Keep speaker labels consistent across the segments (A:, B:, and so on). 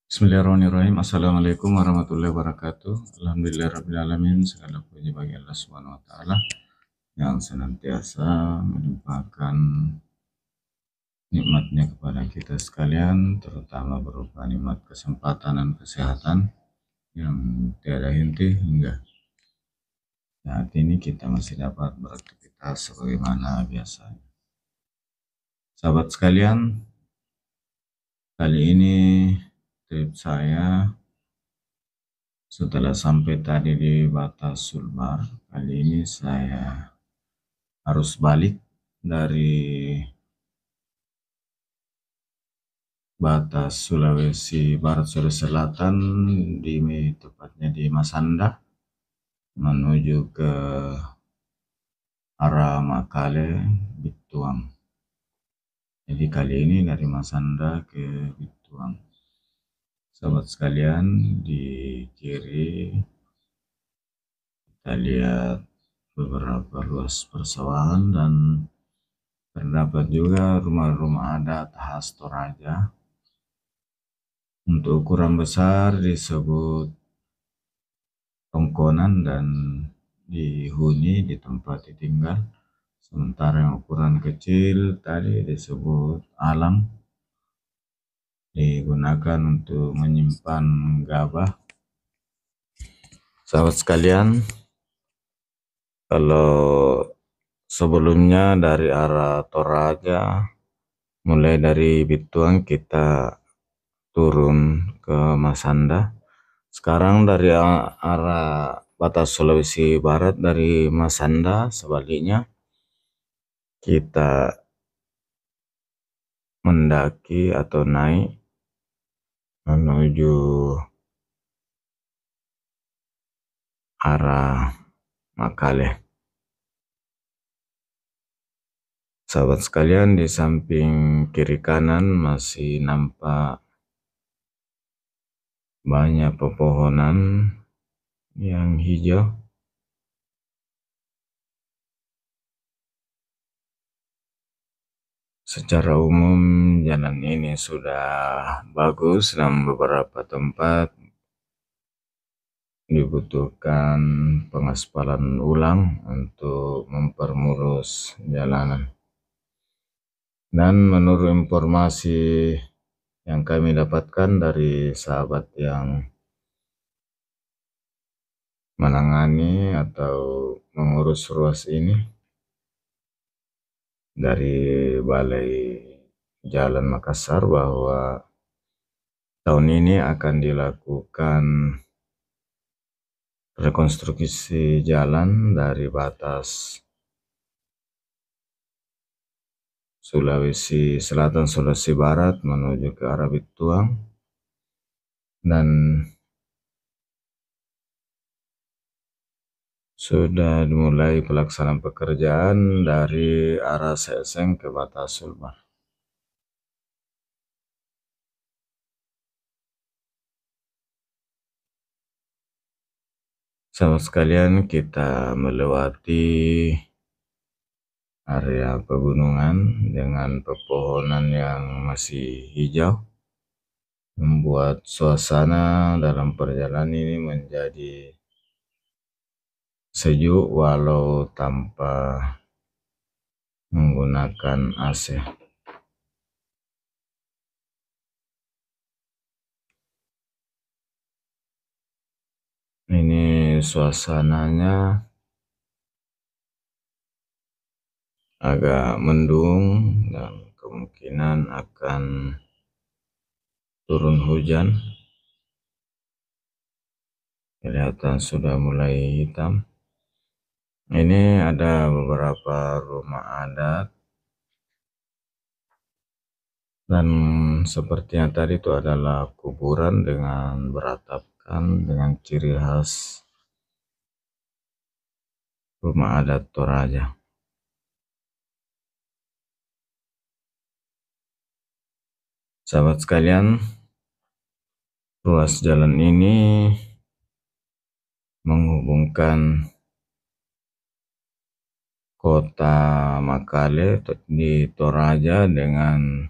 A: Bismillahirrahmanirrahim. Assalamualaikum warahmatullahi wabarakatuh. Alhamdulillahirrahmanirrahim. Segala puji bagi Allah Subhanahu wa Ta'ala yang senantiasa melimpahkan nikmatnya kepada kita sekalian, terutama berupa nikmat kesempatan dan kesehatan yang tiada henti hingga saat ini kita masih dapat beraktivitas sebagaimana biasanya. Sahabat sekalian, kali ini trip saya setelah sampai tadi di Batas Sulbar, kali ini saya harus balik dari Batas Sulawesi Barat Sulawesi Selatan, tepatnya di Masanda, menuju ke arah Makale, Bituang. Jadi kali ini dari Masanda ke Bituang. Sahabat sekalian, di kiri kita lihat beberapa luas persawahan dan terdapat juga rumah-rumah adat khas Toraja. Untuk ukuran besar disebut tongkonan dan dihuni di tempat tinggal. Sementara yang ukuran kecil tadi disebut alam, digunakan untuk menyimpan gabah. Sahabat sekalian, kalau sebelumnya dari arah Toraja, mulai dari Bituang kita turun ke Masanda. Sekarang dari arah Batas Sulawesi Barat, dari Masanda sebaliknya kita mendaki atau naik menuju arah Makale. Sahabat sekalian, di samping kiri kanan masih nampak banyak pepohonan yang hijau. Secara umum jalan ini sudah bagus dan beberapa tempat dibutuhkan pengaspalan ulang untuk mempermulus jalanan. Dan menurut informasi yang kami dapatkan dari sahabat yang menangani atau mengurus ruas ini dari Balai Jalan Makassar, bahwa tahun ini akan dilakukan rekonstruksi jalan dari batas Sulawesi Selatan Sulawesi Barat menuju ke arah Bituang, dan sudah dimulai pelaksanaan pekerjaan dari arah Seseng ke Batas Sulbar. Sahabat sekalian, kita melewati area pegunungan dengan pepohonan yang masih hijau, membuat suasana dalam perjalanan ini menjadi sejuk walau tanpa menggunakan AC. Ini suasananya agak mendung dan kemungkinan akan turun hujan. Kelihatan sudah mulai hitam. Ini ada beberapa rumah adat, dan sepertinya tadi itu adalah kuburan dengan beratapkan dengan ciri khas rumah adat Toraja. Sahabat sekalian, ruas jalan ini menghubungkan kota Makale di Toraja dengan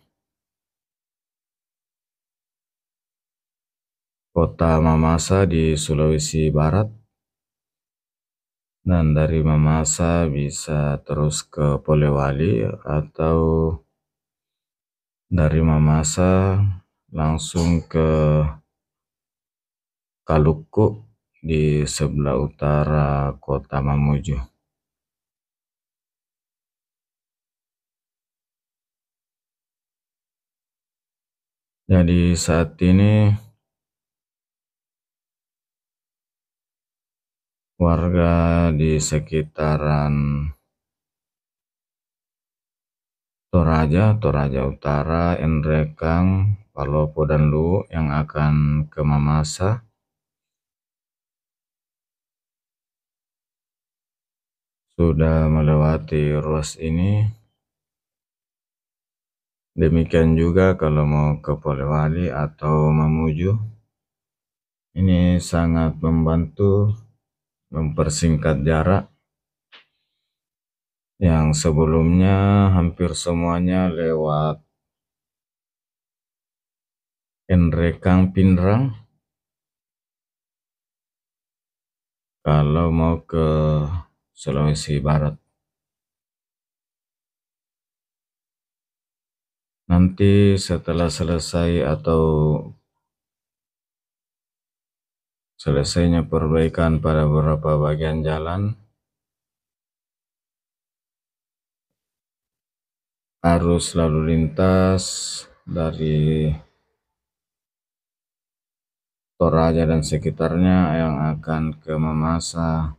A: kota Mamasa di Sulawesi Barat, dan dari Mamasa bisa terus ke Polewali, atau dari Mamasa langsung ke Kaluku di sebelah utara kota Mamuju. Jadi saat ini warga di sekitaran Toraja Utara, Nrekang, Palopo, dan Luwu yang akan ke Mamasa sudah melewati ruas ini. Demikian juga kalau mau ke Polewali atau Mamuju, ini sangat membantu mempersingkat jarak yang sebelumnya hampir semuanya lewat Nrekang Pinrang. Kalau mau ke Sulawesi Barat, nanti setelah selesai atau selesainya perbaikan pada beberapa bagian jalan, arus lalu lintas dari Toraja dan sekitarnya yang akan ke Mamasa,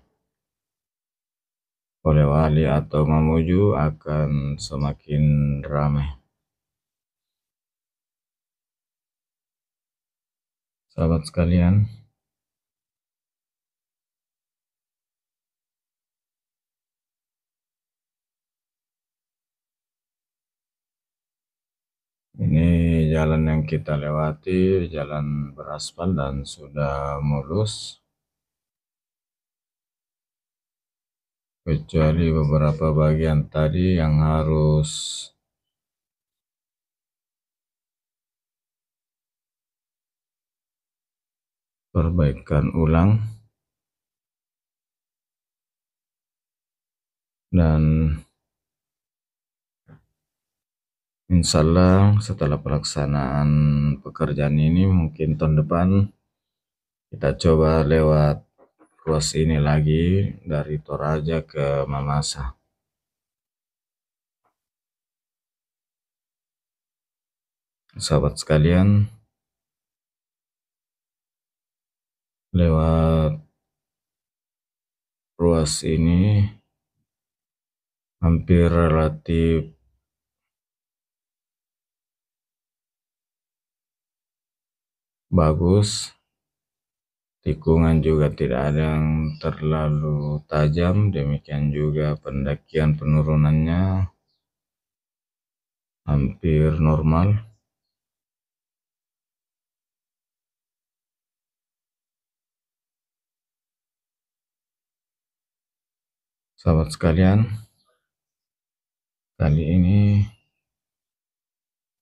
A: Polewali, atau Mamuju akan semakin ramai. Sahabat sekalian, ini jalan yang kita lewati, jalan beraspal dan sudah mulus, kecuali beberapa bagian tadi yang harus perbaikan ulang, dan insya Allah setelah pelaksanaan pekerjaan ini mungkin tahun depan kita coba lewat ruas ini lagi dari Toraja ke Mamasa. Sahabat sekalian, lewat ruas ini hampir relatif bagus, tikungan juga tidak ada yang terlalu tajam, demikian juga pendakian penurunannya hampir normal. Sahabat sekalian, kali ini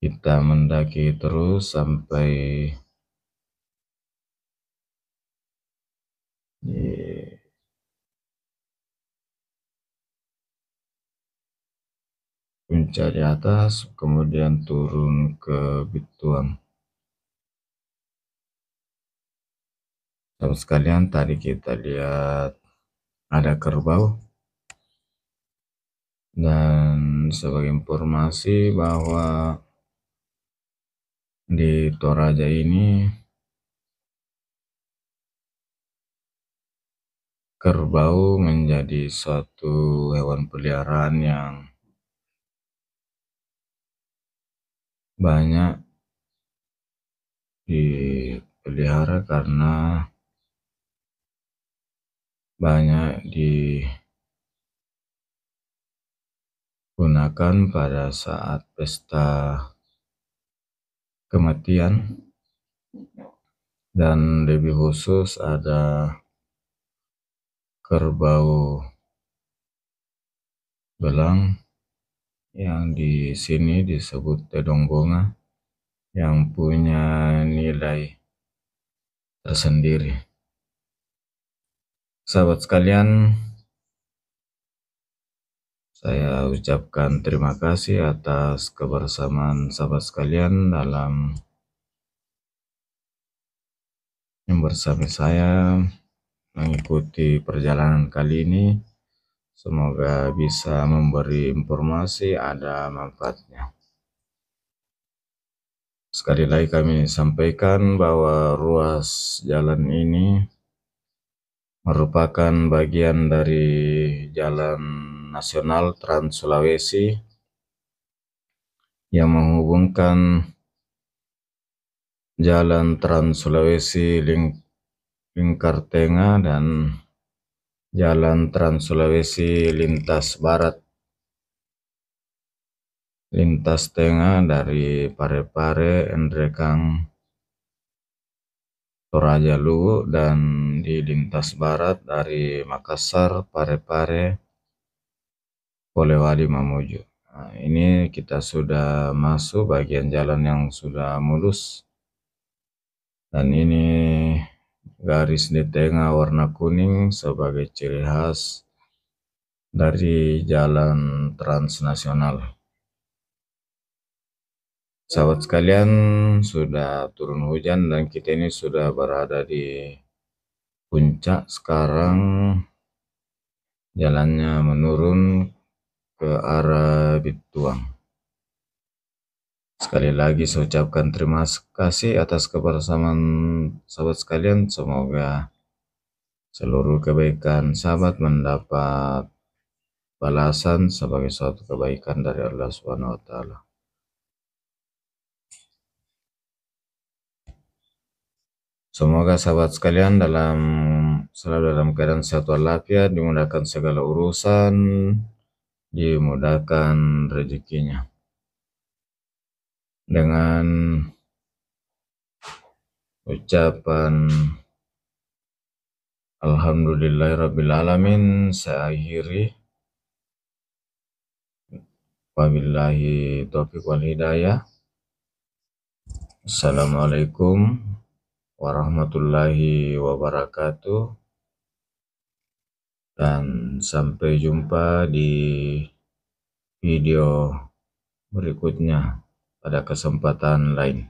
A: kita mendaki terus sampai di puncak di atas, kemudian turun ke Bituang. Sahabat sekalian, tadi kita lihat ada kerbau, dan sebagai informasi bahwa di Toraja ini kerbau menjadi suatu hewan peliharaan yang banyak dipelihara karena banyak digunakan pada saat pesta kematian, dan lebih khusus ada kerbau belang yang di sini disebut tedong bonga, yang punya nilai tersendiri. Sahabat sekalian, saya ucapkan terima kasih atas kebersamaan sahabat sekalian dalam yang bersama saya mengikuti perjalanan kali ini. Semoga bisa memberi informasi ada manfaatnya. Sekali lagi kami sampaikan bahwa ruas jalan ini merupakan bagian dari Jalan Nasional Trans Sulawesi yang menghubungkan Jalan Trans Sulawesi Lingkar Tengah dan Jalan Trans Sulawesi Lintas Tengah dari Parepare, Endrekang, Toraja Luwu, dan di lintas barat dari Makassar, Parepare, Polewali, Mamuju. Nah, ini kita sudah masuk bagian jalan yang sudah mulus, dan ini garis di tengah warna kuning sebagai ciri khas dari jalan transnasional. Sahabat sekalian, sudah turun hujan dan kita ini sudah berada di puncak. Sekarang jalannya menurun ke arah Bituang. Sekali lagi saya ucapkan terima kasih atas kebersamaan sahabat sekalian. Semoga seluruh kebaikan sahabat mendapat balasan sebagai suatu kebaikan dari Allah Subhanahu wa taala. Semoga sahabat sekalian selalu dalam keadaan sehat walafiat, dimudahkan segala urusan, dimudahkan rezekinya. Dengan ucapan Alhamdulillahirrabbilalamin, saya akhiri. Wabillahi taufiq wal hidayah. Assalamualaikum warahmatullahi wabarakatuh, dan sampai jumpa di video berikutnya pada kesempatan lain.